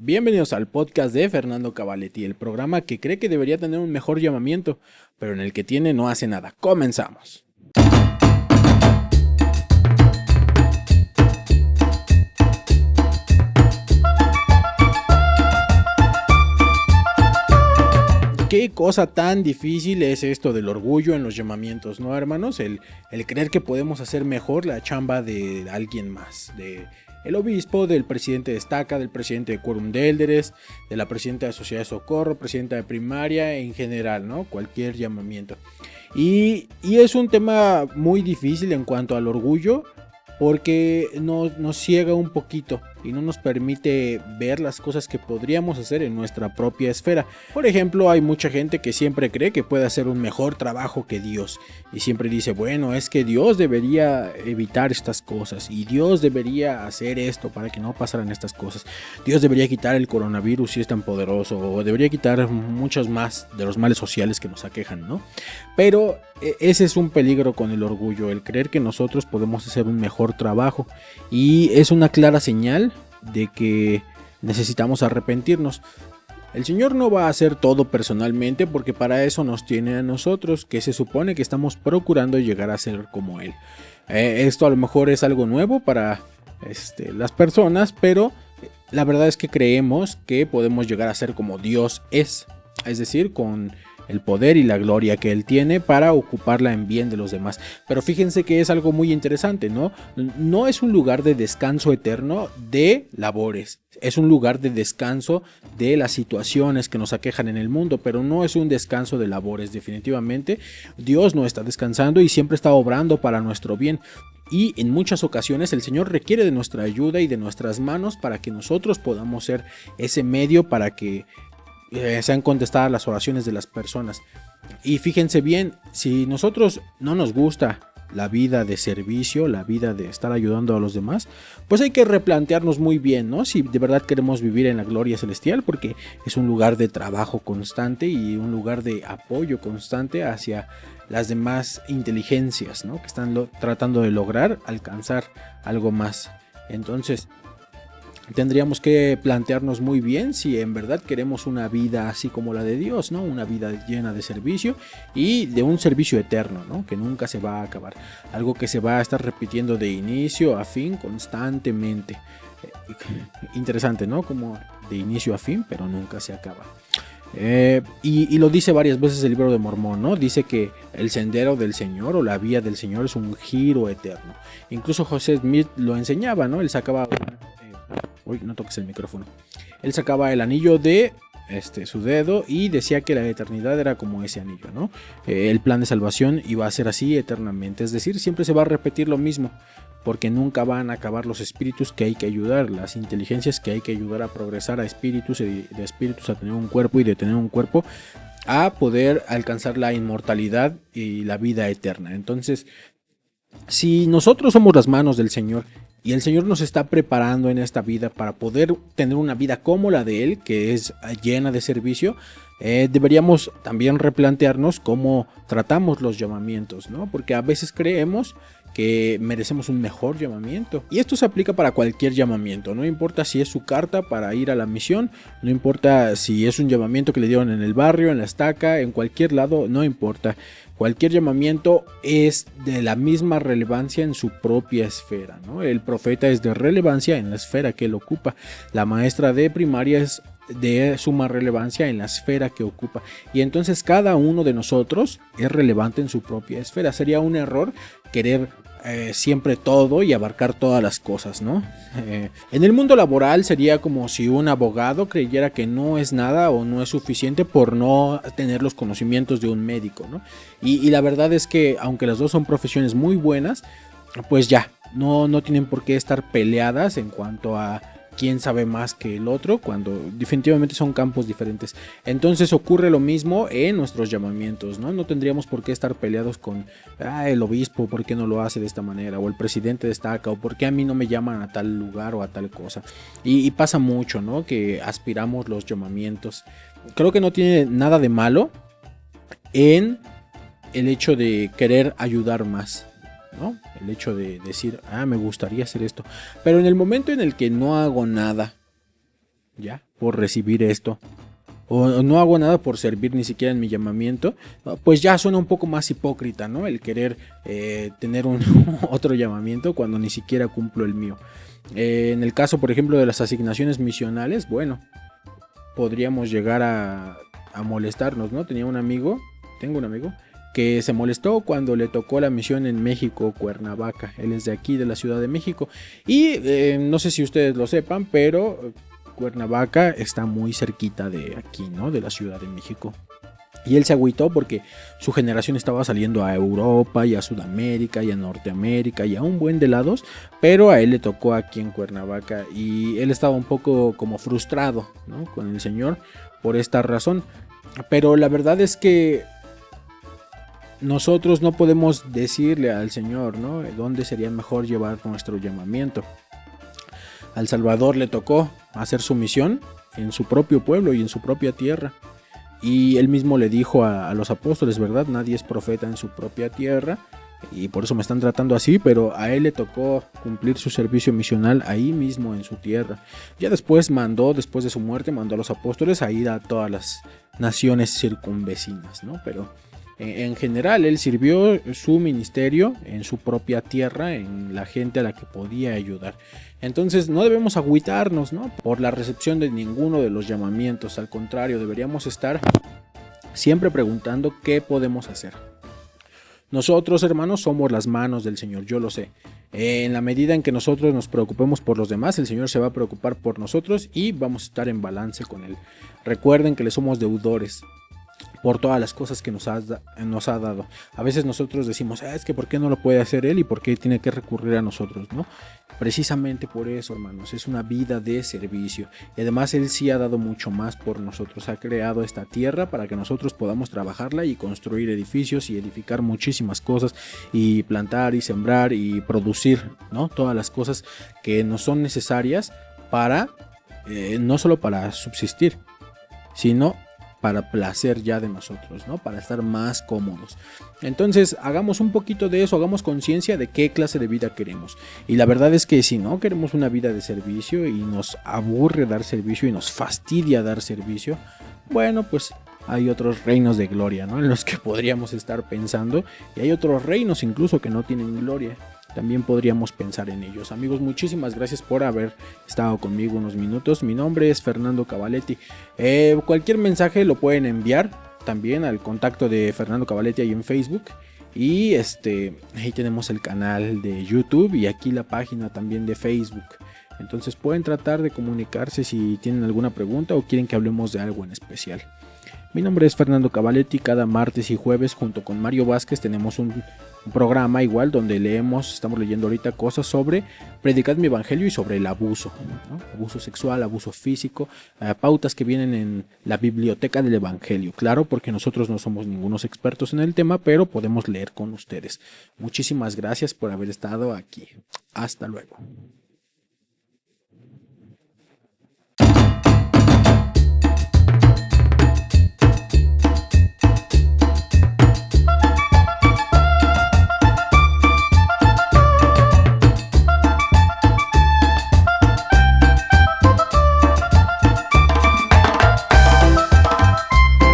Bienvenidos al podcast de Fernando Cavaletti, el programa que cree que debería tener un mejor llamamiento, pero en el que tiene no hace nada. Comenzamos. Qué cosa tan difícil es esto del orgullo en los llamamientos, ¿no, hermanos? El creer que podemos hacer mejor la chamba de alguien más, de el obispo, del presidente de estaca, del presidente de Quórum de Élderes, de la presidenta de Sociedad de Socorro, presidenta de primaria, en general, ¿no? Cualquier llamamiento. Y es un tema muy difícil en cuanto al orgullo, porque nos ciega un poquito y no nos permite ver las cosas que podríamos hacer en nuestra propia esfera. Por ejemplo, hay mucha gente que siempre cree que puede hacer un mejor trabajo que Dios y siempre dice, bueno, es que Dios debería evitar estas cosas y Dios debería hacer esto para que no pasaran estas cosas. Dios debería quitar el coronavirus si es tan poderoso, o debería quitar muchos más de los males sociales que nos aquejan, ¿no? Pero ese es un peligro con el orgullo, el creer que nosotros podemos hacer un mejor trabajo, y es una clara señal de que necesitamos arrepentirnos. El Señor no va a hacer todo personalmente, porque para eso nos tiene a nosotros, que se supone que estamos procurando llegar a ser como Él. Esto a lo mejor es algo nuevo para las personas, pero la verdad es que creemos que podemos llegar a ser como Dios es decir, con el poder y la gloria que Él tiene para ocuparla en bien de los demás. Pero fíjense que es algo muy interesante, ¿no? No es un lugar de descanso eterno de labores, es un lugar de descanso de las situaciones que nos aquejan en el mundo, pero no es un descanso de labores. Definitivamente Dios no está descansando y siempre está obrando para nuestro bien. Y en muchas ocasiones el Señor requiere de nuestra ayuda y de nuestras manos para que nosotros podamos ser ese medio para que sean contestadas las oraciones de las personas. Y fíjense bien, si nosotros no nos gusta la vida de servicio, la vida de estar ayudando a los demás, pues hay que replantearnos muy bien, ¿no? Si de verdad queremos vivir en la gloria celestial, porque es un lugar de trabajo constante y un lugar de apoyo constante hacia las demás inteligencias, ¿no? Que están tratando de lograr alcanzar algo más. Entonces tendríamos que plantearnos muy bien si en verdad queremos una vida así como la de Dios, ¿no? Una vida llena de servicio y de un servicio eterno, ¿no? Que nunca se va a acabar. Algo que se va a estar repitiendo de inicio a fin constantemente. Interesante, ¿no? Como de inicio a fin, pero nunca se acaba. Y lo dice varias veces el libro de Mormón, ¿no? Dice que el sendero del Señor o la vía del Señor es un giro eterno. Incluso José Smith lo enseñaba, ¿no? Él sacaba... Uy, no toques el micrófono. Él sacaba el anillo de su dedo y decía que la eternidad era como ese anillo, ¿no? El plan de salvación iba a ser así eternamente. Es decir, siempre se va a repetir lo mismo, porque nunca van a acabar los espíritus que hay que ayudar, las inteligencias que hay que ayudar a progresar a espíritus, y de espíritus a tener un cuerpo, y de tener un cuerpo a poder alcanzar la inmortalidad y la vida eterna. Entonces, si nosotros somos las manos del Señor y el Señor nos está preparando en esta vida para poder tener una vida como la de Él, que es llena de servicio, deberíamos también replantearnos cómo tratamos los llamamientos, ¿no? Porque a veces creemos que merecemos un mejor llamamiento. Y esto se aplica para cualquier llamamiento, no importa si es su carta para ir a la misión, no importa si es un llamamiento que le dieron en el barrio, en la estaca, en cualquier lado, no importa. Cualquier llamamiento es de la misma relevancia en su propia esfera, ¿no? El profeta es de relevancia en la esfera que él ocupa. La maestra de primaria es de suma relevancia en la esfera que ocupa. Y entonces cada uno de nosotros es relevante en su propia esfera. Sería un error querer siempre todo y abarcar todas las cosas, ¿no? En el mundo laboral sería como si un abogado creyera que no es nada o no es suficiente por no tener los conocimientos de un médico, ¿no? Y la verdad es que aunque las dos son profesiones muy buenas, pues ya, no tienen por qué estar peleadas en cuanto a quién sabe más que el otro, cuando definitivamente son campos diferentes. Entonces ocurre lo mismo en nuestros llamamientos, ¿no? No tendríamos por qué estar peleados con el obispo, ¿por qué no lo hace de esta manera? O el presidente destaca, o ¿por qué a mí no me llaman a tal lugar o a tal cosa? Y pasa mucho, ¿no? Que aspiramos los llamamientos. Creo que no tiene nada de malo en el hecho de querer ayudar más, ¿no? El hecho de decir, me gustaría hacer esto, pero en el momento en el que no hago nada ya por recibir esto, o no hago nada por servir ni siquiera en mi llamamiento, pues ya suena un poco más hipócrita, ¿no? El querer tener un otro llamamiento cuando ni siquiera cumplo el mío. En el caso, por ejemplo, de las asignaciones misionales, bueno, podríamos llegar a molestarnos, ¿no? Tengo un amigo que se molestó cuando le tocó la misión en México, Cuernavaca. Él es de aquí, de la Ciudad de México. Y no sé si ustedes lo sepan, pero Cuernavaca está muy cerquita de aquí, ¿no? De la Ciudad de México. Y él se agüitó porque su generación estaba saliendo a Europa y a Sudamérica y a Norteamérica y a un buen de lados, pero a él le tocó aquí en Cuernavaca y él estaba un poco como frustrado, ¿no? Con el Señor por esta razón. Pero la verdad es que nosotros no podemos decirle al Señor, ¿no? Dónde sería mejor llevar nuestro llamamiento. Al Salvador le tocó hacer su misión en su propio pueblo y en su propia tierra. Y él mismo le dijo a los apóstoles, ¿verdad? Nadie es profeta en su propia tierra y por eso me están tratando así, pero a él le tocó cumplir su servicio misional ahí mismo en su tierra. Ya después después de su muerte, mandó a los apóstoles a ir a todas las naciones circunvecinas, ¿no? Pero en general él sirvió su ministerio en su propia tierra, en la gente a la que podía ayudar. Entonces no debemos agüitarnos, ¿no? Por la recepción de ninguno de los llamamientos. Al contrario, deberíamos estar siempre preguntando qué podemos hacer. Nosotros, hermanos, somos las manos del Señor, yo lo sé. En la medida en que nosotros nos preocupemos por los demás, el Señor se va a preocupar por nosotros y vamos a estar en balance con Él. Recuerden que le somos deudores por todas las cosas que nos ha dado. A veces nosotros decimos, es que ¿por qué no lo puede hacer Él y por qué tiene que recurrir a nosotros? ¿No? Precisamente por eso, hermanos, es una vida de servicio. Y además Él sí ha dado mucho más por nosotros. Ha creado esta tierra para que nosotros podamos trabajarla y construir edificios y edificar muchísimas cosas y plantar y sembrar y producir, ¿no? Todas las cosas que nos son necesarias para, no solo para subsistir, sino para placer ya de nosotros, ¿no? Para estar más cómodos. Entonces, hagamos un poquito de eso, hagamos conciencia de qué clase de vida queremos. Y la verdad es que si no queremos una vida de servicio y nos aburre dar servicio y nos fastidia dar servicio, bueno, pues hay otros reinos de gloria, ¿no? En los que podríamos estar pensando, y hay otros reinos incluso que no tienen gloria. También podríamos pensar en ellos. Amigos, muchísimas gracias por haber estado conmigo unos minutos. Mi nombre es Fernando Cavaletti. Cualquier mensaje lo pueden enviar también al contacto de Fernando Cavaletti ahí en Facebook. Y ahí tenemos el canal de YouTube y aquí la página también de Facebook. Entonces pueden tratar de comunicarse si tienen alguna pregunta o quieren que hablemos de algo en especial. Mi nombre es Fernando Cavaletti. Cada martes y jueves junto con Mario Vázquez tenemos un programa igual donde estamos leyendo ahorita cosas sobre predicar mi evangelio y sobre el abuso, ¿no? Abuso sexual, abuso físico, pautas que vienen en la biblioteca del evangelio. Claro, porque nosotros no somos ningunos expertos en el tema, pero podemos leer con ustedes. Muchísimas gracias por haber estado aquí. Hasta luego.